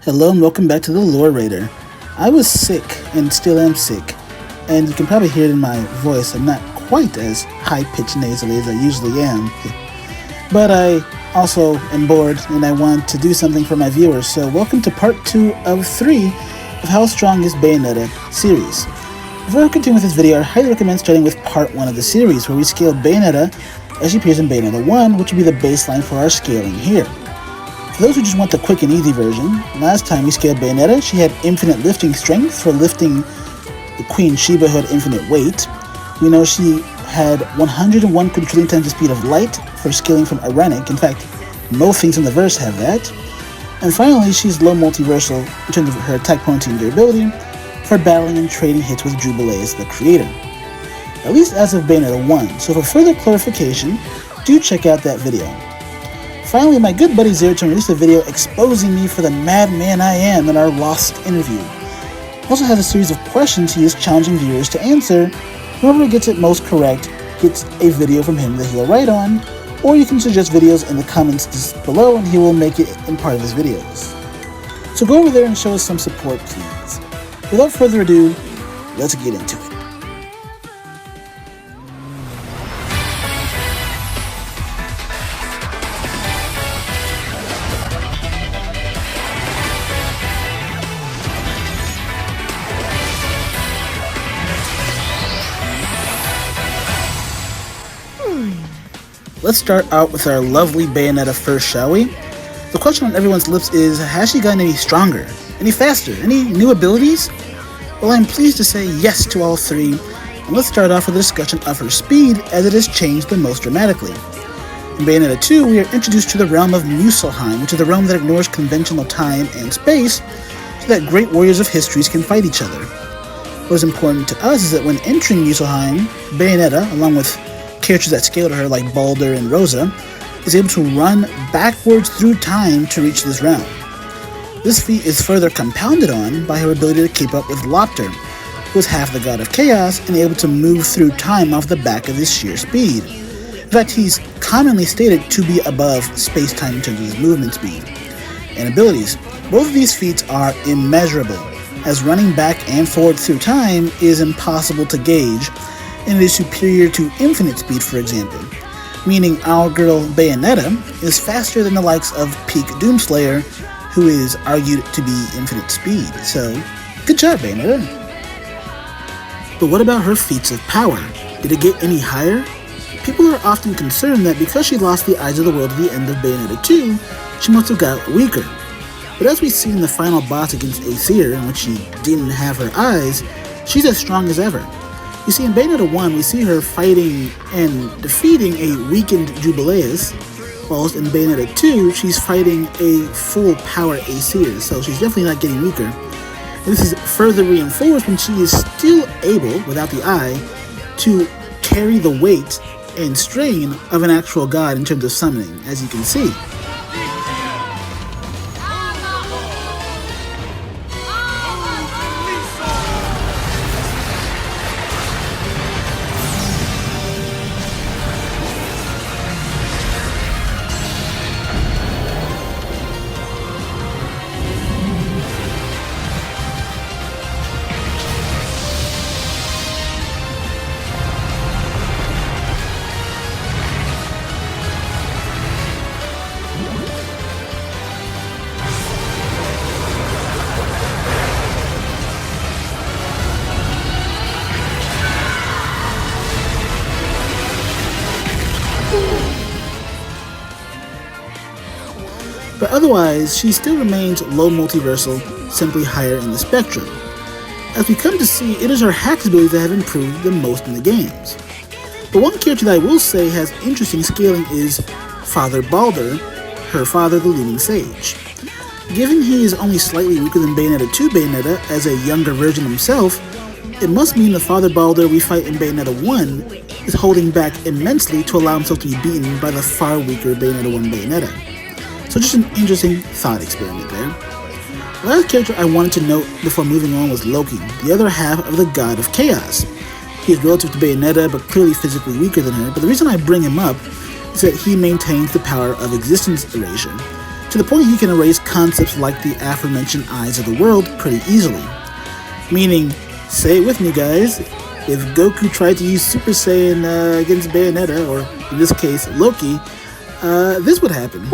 Hello and welcome back to the Lore Raider. I was sick and still am sick, and you can probably hear it in my voice. I'm not quite as high-pitched nasally as I usually am, but I also am bored and I want to do something for my viewers, so welcome to part 2 of 3 of How Strong is Bayonetta series. Before I continue with this video, I highly recommend starting with part 1 of the series, where we scale Bayonetta as she appears in Bayonetta 1, which will be the baseline for our scaling here. For those who just want the quick and easy version, last time we scaled Bayonetta, she had infinite lifting strength for lifting the Queen Sheba, who had infinite weight. We know she had 101 quadrillion times the speed of light for scaling from Irenic. In fact, most things in the verse have that. And finally, she's low multiversal in terms of her attack potency and durability for battling and trading hits with Jubileus, the creator. At least as of Bayonetta 1, so for further clarification, do check out that video. Finally, my good buddy Zeraton released a video exposing me for the madman I am in our Lost interview. He also has a series of questions he is challenging viewers to answer. Whoever gets it most correct gets a video from him that he'll write on, or you can suggest videos in the comments just below and he will make it in part of his videos. So go over there and show us some support, please. Without further ado, let's get into it. Let's start out with our lovely Bayonetta first, shall we? The question on everyone's lips is, has she gotten any stronger? Any faster? Any new abilities? Well, I'm pleased to say yes to all three, and let's start off with a discussion of her speed, as it has changed the most dramatically. In Bayonetta 2, we are introduced to the realm of Muspelheim, which is the realm that ignores conventional time and space, so that great warriors of histories can fight each other. What is important to us is that when entering Muspelheim, Bayonetta, along with characters that scale to her like Baldur and Rosa, is able to run backwards through time to reach this realm. This feat is further compounded on by her ability to keep up with Loki, who is half the god of chaos and able to move through time off the back of his sheer speed. In fact, he's commonly stated to be above space-time in terms of his movement speed and abilities. Both of these feats are immeasurable, as running back and forward through time is impossible to gauge, and it is superior to infinite speed, for example, meaning our girl Bayonetta is faster than the likes of peak Doomslayer, who is argued to be infinite speed. So, good job, Bayonetta. But what about her feats of power? Did it get any higher? People are often concerned that because she lost the eyes of the world at the end of Bayonetta 2, she must have got weaker. But as we see in the final boss against Aesir, in which she didn't have her eyes, she's as strong as ever. You see, in Bayonetta 1, we see her fighting and defeating a weakened Jubileus, whilst in Bayonetta 2, she's fighting a full-power Aesir, so she's definitely not getting weaker. And this is further reinforced when she is still able, without the eye, to carry the weight and strain of an actual god in terms of summoning, as you can see. But otherwise, she still remains low multiversal, simply higher in the spectrum. As we come to see, it is her hacks abilities that have improved the most in the games. But one character that I will say has interesting scaling is Father Baldur, her father, the Looming Sage. Given he is only slightly weaker than Bayonetta 2 Bayonetta as a younger version himself, it must mean the Father Baldur we fight in Bayonetta 1 is holding back immensely to allow himself to be beaten by the far weaker Bayonetta 1 Bayonetta. So just an interesting thought experiment there. The last character I wanted to note before moving on was Loki, the other half of the god of chaos. He is relative to Bayonetta, but clearly physically weaker than her, but the reason I bring him up is that he maintains the power of existence erasure. to the point he can erase concepts like the aforementioned eyes of the world pretty easily. Meaning, say it with me guys, if Goku tried to use Super Saiyan against Bayonetta, or in this case, Loki, this would happen.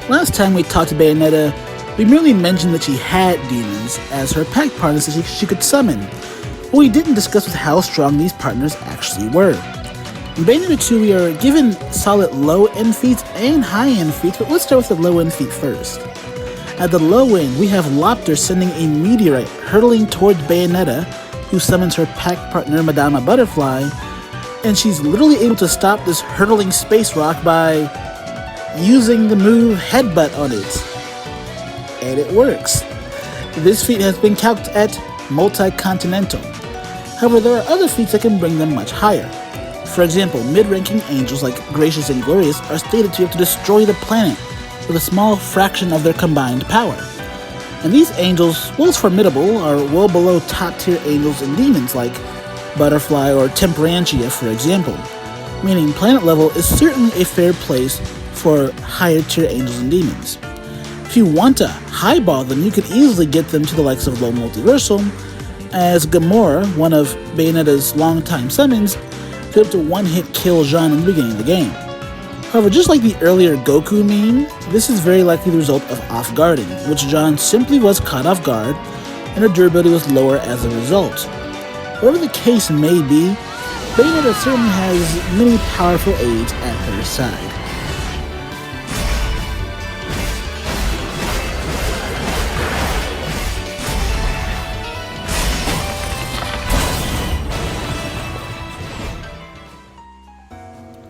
Last time we talked to Bayonetta, we merely mentioned that she had demons as her pack partners that she could summon. What we didn't discuss was how strong these partners actually were. In Bayonetta 2, we are given solid low-end feats and high-end feats, but let's start with the low-end feat first. At the low end, we have Baldur sending a meteorite hurtling towards Bayonetta, who summons her pack partner Madama Butterfly, and she's literally able to stop this hurtling space rock by using the move Headbutt on it. And it works. This feat has been calced at multi-continental. However, there are other feats that can bring them much higher. For example, mid-ranking angels like Gracious and Glorious are stated to be able to destroy the planet with a small fraction of their combined power. And these angels, while formidable, are well below top-tier angels and demons like Butterfly or Temperantia, for example, meaning planet level is certainly a fair place for higher-tier angels and demons. If you want to highball them, you can easily get them to the likes of Low Multiversal, as Gamora, one of Bayonetta's longtime summons, is able to one-hit kill Jean in the beginning of the game. However, just like the earlier Goku meme, this is very likely the result of off-guarding, which Jean simply was caught off guard, and her durability was lower as a result. Whatever the case may be, Bayonetta certainly has many powerful aids at her side.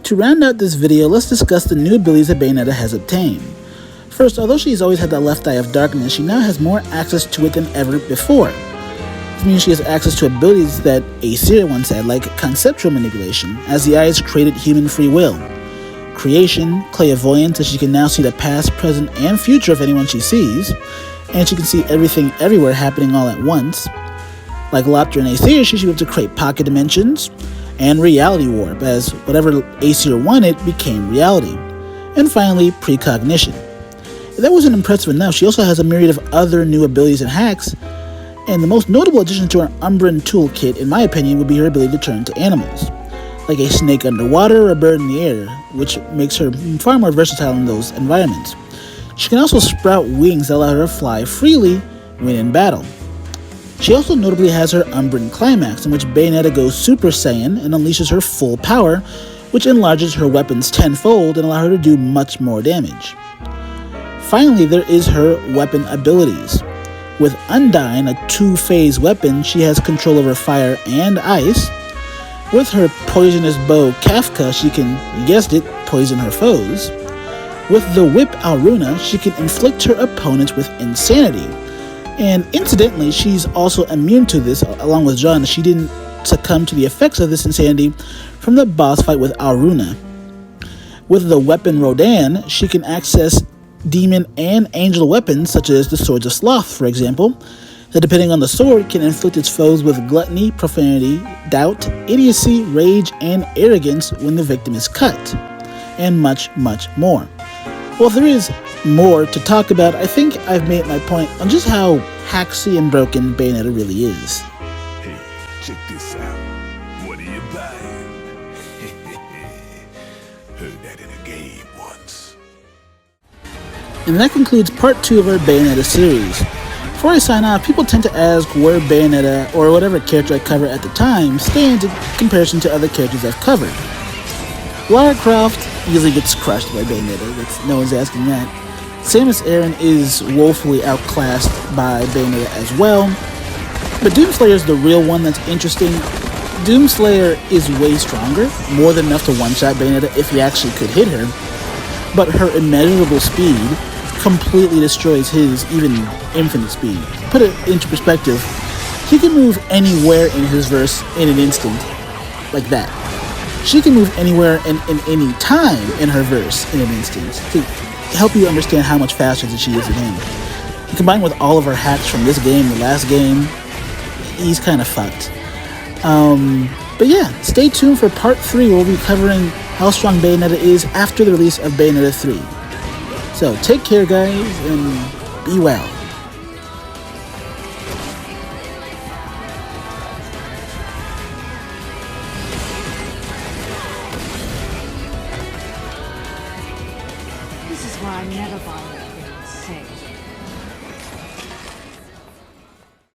To round out this video, let's discuss the new abilities that Bayonetta has obtained. First, although she's always had the left eye of darkness, she now has more access to it than ever before. This means she has access to abilities that Aesir once had, like conceptual manipulation, as the eyes created human free will, creation, clairvoyance, as she can now see the past, present, and future of anyone she sees, and she can see everything everywhere happening all at once. Like Lopter and Aesir, she should be able to create pocket dimensions, and reality warp, as whatever Aesir wanted became reality. And finally, precognition. If that wasn't impressive enough, she also has a myriad of other new abilities and hacks, and the most notable addition to her Umbran toolkit, in my opinion, would be her ability to turn into animals, like a snake underwater or a bird in the air, which makes her far more versatile in those environments. She can also sprout wings that allow her to fly freely when in battle. She also notably has her Umbran Climax, in which Bayonetta goes Super Saiyan and unleashes her full power, which enlarges her weapons tenfold and allows her to do much more damage. Finally, there is her weapon abilities. With Undyne, a two-phase weapon, she has control over fire and ice. With her poisonous bow Kafka, she can, you guessed it, poison her foes. With the whip Alruna, she can inflict her opponents with insanity. And incidentally, she's also immune to this, along with John. She didn't succumb to the effects of this insanity from the boss fight with Alruna. With the weapon Rodan, she can access demon and angel weapons, such as the Swords of Sloth, for example, that depending on the sword can inflict its foes with gluttony, profanity, doubt, idiocy, rage, and arrogance when the victim is cut, and much, much more. Well, if there is more to talk about, I think I've made my point on just how hacksy and broken Bayonetta really is. Hey, check this out. What are you buying? Heard that in a game once. And that concludes part 2 of our Bayonetta series. Before I sign off, people tend to ask where Bayonetta, or whatever character I cover at the time, stands in comparison to other characters I've covered. Lara Croft easily gets crushed by Bayonetta, no one's asking that. Samus Aran is woefully outclassed by Bayonetta as well. But Doomslayer is the real one that's interesting. Doomslayer is way stronger, more than enough to one-shot Bayonetta if he actually could hit her. But her immeasurable speed completely destroys his even infinite speed. To put it into perspective, he can move anywhere in his verse in an instant, like that. She can move anywhere and in any time in her verse in an instant, to help you understand how much faster that she is than him. And combined with all of her hacks from this game, the last game, he's kind of fucked. But yeah, stay tuned for part 3 where we'll be covering how strong Bayonetta is after the release of Bayonetta 3. So take care, guys, and be well. This is why I never buy